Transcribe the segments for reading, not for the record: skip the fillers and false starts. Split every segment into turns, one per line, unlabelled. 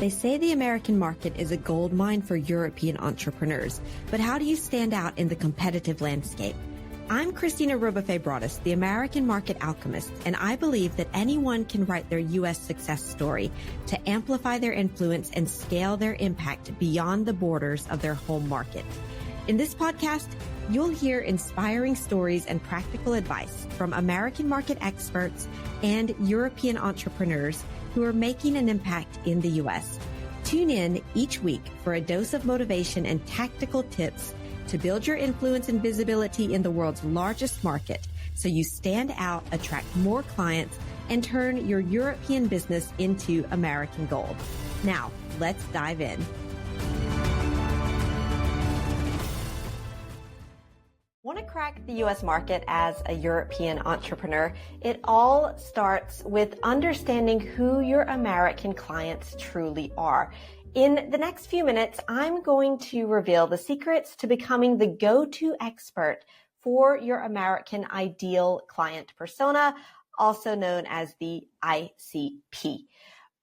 They say the American market is a gold mine for European entrepreneurs, but how do you stand out in the competitive landscape? I'm Christina Rubafe-Broaddus, the American Market Alchemist, and I believe that anyone can write their U.S. success story to amplify their influence and scale their impact beyond the borders of their home market. In this podcast, you'll hear inspiring stories and practical advice from American market experts and European entrepreneurs who are making an impact in the U.S. Tune in each week for a dose of motivation and tactical tips to build your influence and visibility in the world's largest market so you stand out, attract more clients, and turn your European business into American gold. Now, let's dive in. Want to crack the U.S. market as a European entrepreneur? It all starts with understanding who your American clients truly are. In the next few minutes, I'm going to reveal the secrets to becoming the go-to expert for your American ideal client persona, also known as the ICP.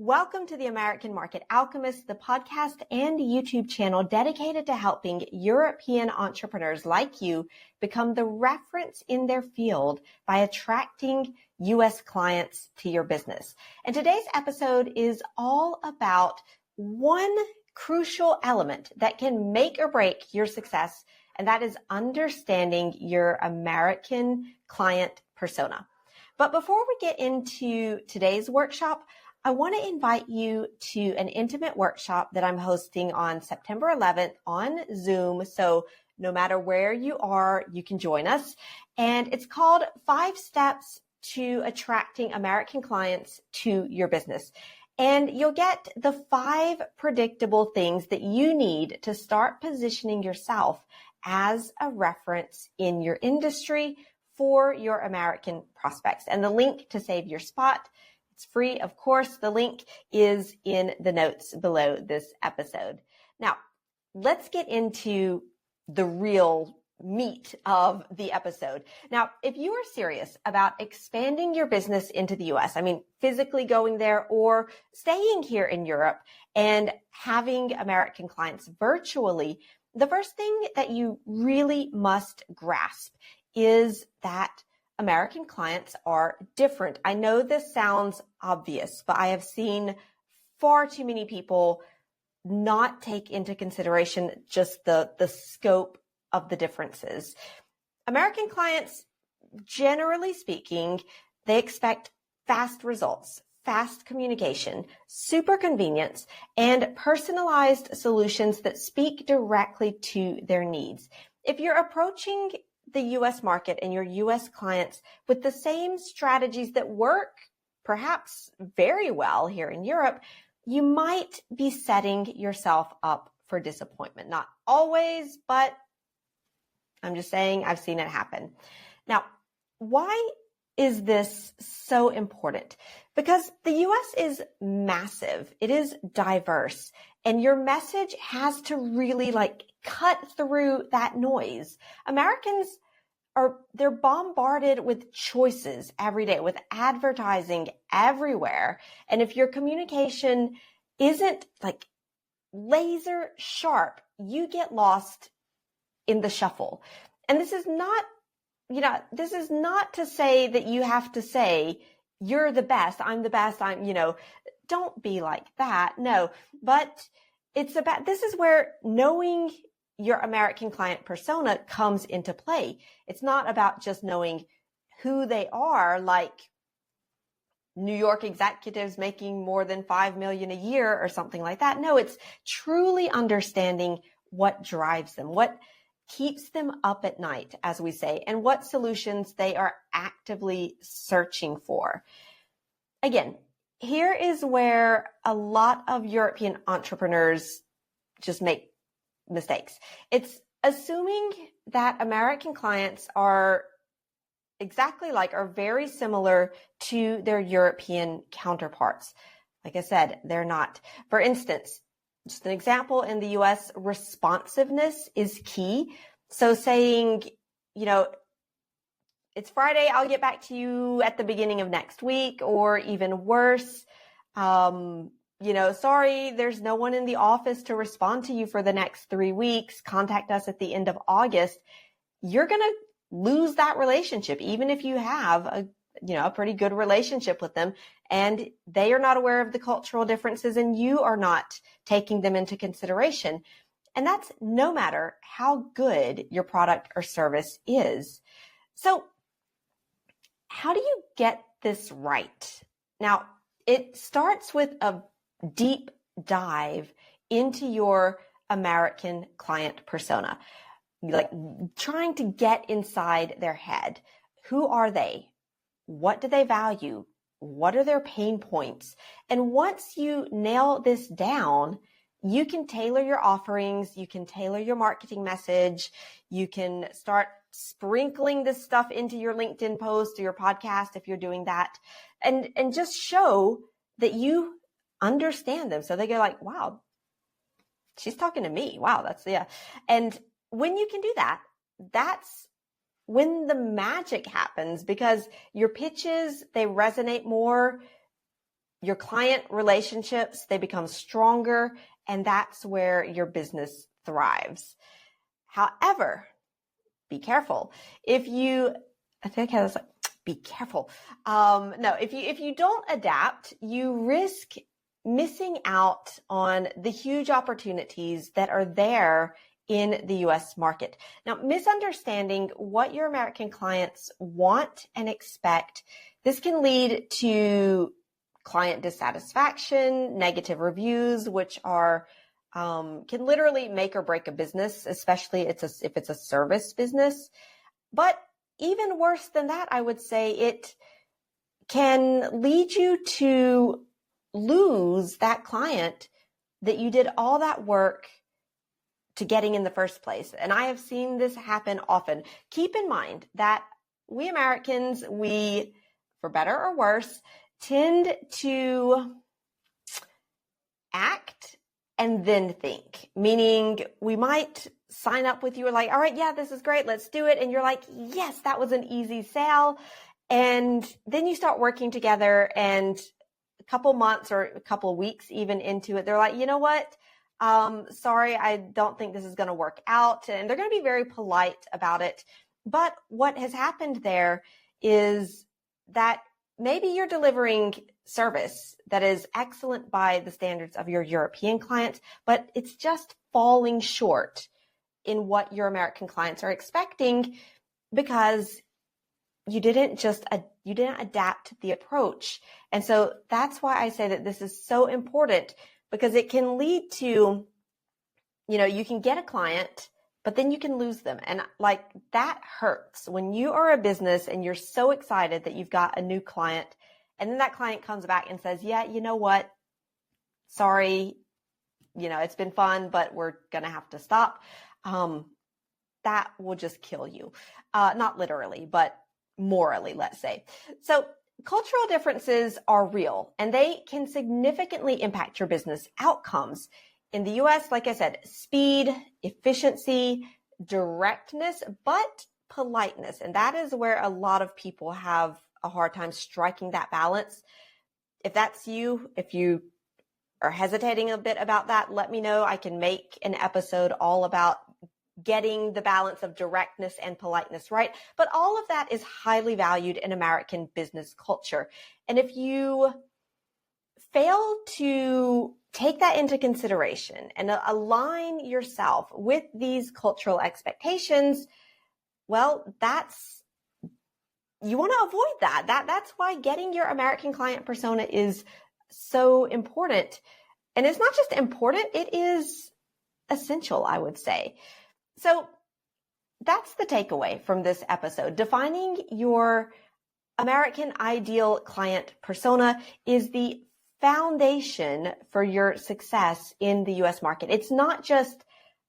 Welcome to the American Market Alchemist, the podcast and YouTube channel dedicated to helping European entrepreneurs like you become the reference in their field by attracting U.S. clients to your business. And today's episode is all about one crucial element that can make or break your success, and that is understanding your American client persona. But before we get into today's workshop, I want to invite you to an intimate workshop that I'm hosting on September 11th on Zoom. So no matter where you are, you can join us. And it's called 5 Steps to Attracting American Clients to Your Business. And you'll get the 5 predictable things that you need to start positioning yourself as a reference in your industry for your American prospects. And the link to save your spot, it's free, of course. The link is in the notes below this episode. Now, let's get into the real meat of the episode. Now, if you are serious about expanding your business into the US, I mean, physically going there or staying here in Europe and having American clients virtually, the first thing that you really must grasp is that American clients are different. I know this sounds obvious, but I have seen far too many people not take into consideration just the scope of the differences. American clients, generally speaking, they expect fast results, fast communication, super convenience, and personalized solutions that speak directly to their needs. If you're approaching the U.S. market and your U.S. clients with the same strategies that work perhaps very well here in Europe, you might be setting yourself up for disappointment. Not always, but I'm just saying I've seen it happen. Now, why is this so important? Because the U.S. is massive. It is diverse. And your message has to really cut through that noise. Americans they're bombarded with choices every day, with advertising everywhere. And if your communication isn't laser sharp, you get lost in the shuffle. And this is not to say that you have to say, you're the best, I'm the best, don't be like that. No, but this is where knowing your American client persona comes into play. It's not about just knowing who they are, like New York executives making more than $5 million a year or something like that. No, it's truly understanding what drives them, what keeps them up at night, as we say, and what solutions they are actively searching for. Again, here is where a lot of European entrepreneurs just make mistakes. It's assuming that American clients are very similar to their European counterparts. Like I said, they're not. For instance, just an example, in the US, responsiveness is key. So saying, it's Friday, I'll get back to you at the beginning of next week, or even worse, sorry, there's no one in the office to respond to you for the next 3 weeks. Contact us at the end of August. You're going to lose that relationship, even if you have a pretty good relationship with them, and they are not aware of the cultural differences and you are not taking them into consideration. And that's no matter how good your product or service is. So how do you get this right? Now, it starts with a deep dive into your American client persona, like trying to get inside their head. Who are they? What do they value? What are their pain points? And once you nail this down, you can tailor your offerings, you can tailor your marketing message, you can start sprinkling this stuff into your LinkedIn post or your podcast if you're doing that, and just show that you understand them. So they go like, wow, she's talking to me. Wow, yeah. And when you can do that, that's when the magic happens, because your pitches, they resonate more, your client relationships, they become stronger, and that's where your business thrives. However, be careful. Be careful. No, if you don't adapt, you risk missing out on the huge opportunities that are there in the US market. Now, misunderstanding what your American clients want and expect, this can lead to client dissatisfaction, negative reviews, which are can literally make or break a business, especially if it's a service business. But even worse than that, I would say it can lead you to lose that client that you did all that work to getting in the first place. And I have seen this happen often. Keep in mind that we Americans, for better or worse, tend to act and then think, meaning we might sign up with you, we're like, all right, yeah, this is great, let's do it. And you're like, yes, that was an easy sale. And then you start working together, and a couple months or a couple weeks even into it, they're like, you know what? Sorry, I don't think this is going to work out. And they're going to be very polite about it. But what has happened there is that maybe you're delivering service that is excellent by the standards of your European clients, but it's just falling short in what your American clients are expecting because you didn't adapt the approach. And so that's why I say that this is so important, because it can lead to, you can get a client, but then you can lose them. And like that hurts when you are a business and you're so excited that you've got a new client. And then that client comes back and says, yeah, you know what? Sorry, it's been fun, but we're going to have to stop. That will just kill you. Not literally, but morally, let's say. So cultural differences are real, and they can significantly impact your business outcomes. In the US, like I said, speed, efficiency, directness, but politeness. And that is where a lot of people have a hard time striking that balance. If that's you, if you are hesitating a bit about that, let me know. I can make an episode all about getting the balance of directness and politeness right. But all of that is highly valued in American business culture. And if you fail to take that into consideration and align yourself with these cultural expectations, well, you want to avoid that. That's why getting your American client persona is so important. And it's not just important, it is essential, I would say. So that's the takeaway from this episode. Defining your American ideal client persona is the foundation for your success in the US market. It's not just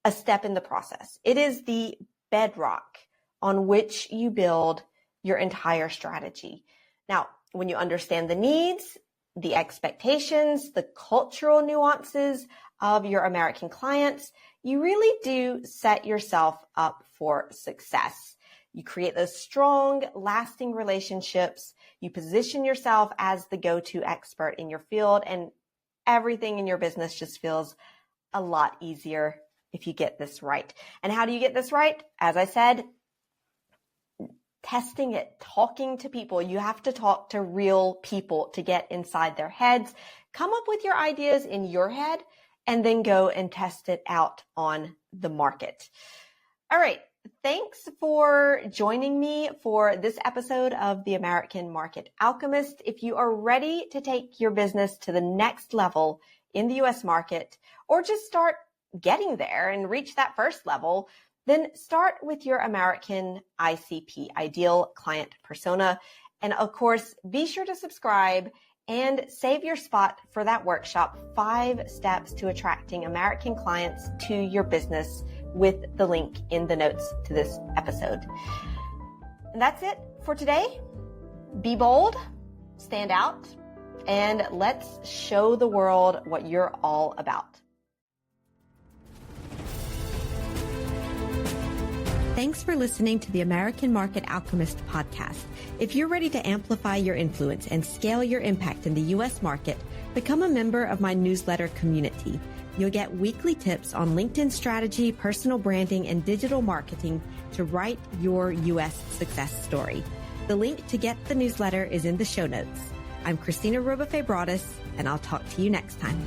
a step in the process. It is the bedrock on which you build your entire strategy. Now, when you understand the needs, the expectations, the cultural nuances of your American clients, you really do set yourself up for success. You create those strong, lasting relationships. You position yourself as the go-to expert in your field. And everything in your business just feels a lot easier if you get this right. And how do you get this right? As I said, testing it, talking to people. You have to talk to real people to get inside their heads. Come up with your ideas in your head and then go and test it out on the market. All right. Thanks for joining me for this episode of the American Market Alchemist. If you are ready to take your business to the next level in the US market, or just start getting there and reach that first level, then start with your American ICP, Ideal Client Persona. And of course, be sure to subscribe and save your spot for that workshop, 5 Steps to Attracting American Clients to Your Business, with the link in the notes to this episode. And that's it for today. Be bold, stand out, and let's show the world what you're all about. Thanks for listening to the American Market Alchemist podcast. If you're ready to amplify your influence and scale your impact in the U.S. market, become a member of my newsletter community. You'll get weekly tips on LinkedIn strategy, personal branding, and digital marketing to write your U.S. success story. The link to get the newsletter is in the show notes. I'm Christina Robafé Broaddus, and I'll talk to you next time.